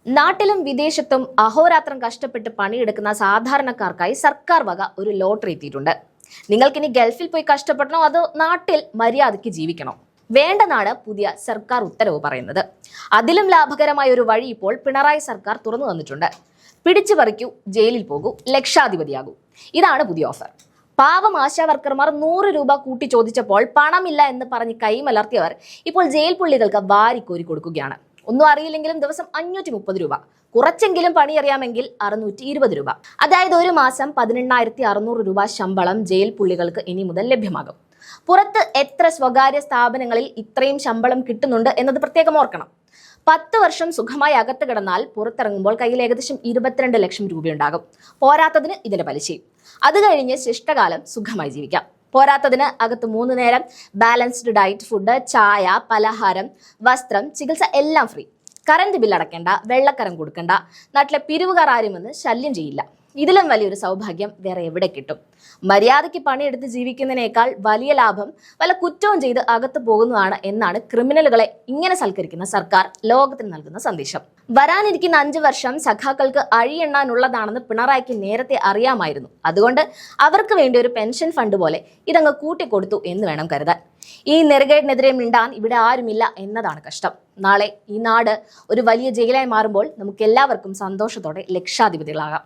നാട്ടിലും വിദേശത്തും അഹോരാത്രം കഷ്ടപ്പെട്ട് പണിയെടുക്കുന്ന സാധാരണക്കാർക്കായി സർക്കാർ വക ഒരു ലോട്ടറി എത്തിയിട്ടുണ്ട്. നിങ്ങൾക്കിനി ഗൾഫിൽ പോയി കഷ്ടപ്പെടണോ അതോ നാട്ടിൽ മര്യാദയ്ക്ക് ജീവിക്കണോ? വേണ്ടെന്നാണ് പുതിയ സർക്കാർ ഉത്തരവ് പറയുന്നത്. അതിലും ലാഭകരമായ ഒരു വഴി ഇപ്പോൾ പിണറായി സർക്കാർ തുറന്നു തന്നിട്ടുണ്ട്. പിടിച്ചു പറിക്കൂ, ജയിലിൽ പോകൂ, ലക്ഷാധിപതിയാകൂ. ഇതാണ് പുതിയ ഓഫർ. പാവം ആശാവർക്കർമാർ 100 രൂപ കൂട്ടി ചോദിച്ചപ്പോൾ പണമില്ല എന്ന് പറഞ്ഞ് കൈമലർത്തിയവർ ഇപ്പോൾ ജയിൽ പുള്ളികൾക്ക് വാരിക്കോരി കൊടുക്കുകയാണ്. ഒന്നും അറിയില്ലെങ്കിലും ദിവസം 530 രൂപ, കുറച്ചെങ്കിലും പണി അറിയാമെങ്കിൽ 620 രൂപ. അതായത് ഒരു മാസം 18,600 രൂപ ശമ്പളം ജയിൽ പുള്ളികൾക്ക് ഇനി മുതൽ ലഭ്യമാകും. പുറത്ത് എത്ര സ്വകാര്യ സ്ഥാപനങ്ങളിൽ ഇത്രയും ശമ്പളം കിട്ടുന്നുണ്ട് എന്നത് പ്രത്യേകം ഓർക്കണം. 10 വർഷം സുഖമായി അകത്ത് കിടന്നാൽ പുറത്തിറങ്ങുമ്പോൾ കയ്യിൽ ഏകദേശം 22 ലക്ഷം രൂപയുണ്ടാകും. പോരാത്തതിന് ഇതിന്റെ പലിശയും. അത് കഴിഞ്ഞ് ശിഷ്ടകാലം സുഖമായി ജീവിക്കാം. പോരാത്തതിന് അകത്ത് 3 നേരം ബാലൻസ്ഡ് ഡയറ്റ്, ഫുഡ്, ചായ, പലഹാരം, വസ്ത്രം, ചികിത്സ എല്ലാം ഫ്രീ. കറണ്ട് ബില്ല് അടയ്ക്കേണ്ട, വെള്ളക്കരം കൊടുക്കണ്ട, നാട്ടിലെ പിരിവുകാർ ആരും വന്ന് ശല്യം ചെയ്യില്ല. ഇതിലും വലിയൊരു സൗഭാഗ്യം വേറെ എവിടെ കിട്ടും? മര്യാദയ്ക്ക് പണിയെടുത്ത് ജീവിക്കുന്നതിനേക്കാൾ വലിയ ലാഭം വല്ല കുറ്റവും ചെയ്ത് അകത്ത് പോകുന്നതാണ് എന്നാണ് ക്രിമിനലുകളെ ഇങ്ങനെ സൽക്കരിക്കുന്ന സർക്കാർ ലോകത്തിന് നൽകുന്ന സന്ദേശം. വരാനിരിക്കുന്ന 5 വർഷം സഖാക്കൾക്ക് അഴിയെണ്ണാനുള്ളതാണെന്ന് പിണറായിക്ക് നേരത്തെ അറിയാമായിരുന്നു. അതുകൊണ്ട് അവർക്ക് വേണ്ടി ഒരു പെൻഷൻ ഫണ്ട് പോലെ ഇതങ്ങ് കൂട്ടിക്കൊടുത്തു എന്ന് വേണം കരുതാൻ. ഈ നെറുകേടിനെതിരെ മിണ്ടാൻ ഇവിടെ ആരുമില്ല എന്നതാണ് കഷ്ടം. നാളെ ഈ നാട് ഒരു വലിയ ജയിലായി മാറുമ്പോൾ നമുക്ക് എല്ലാവർക്കും സന്തോഷത്തോടെ ലക്ഷാധിപതികളാകാം.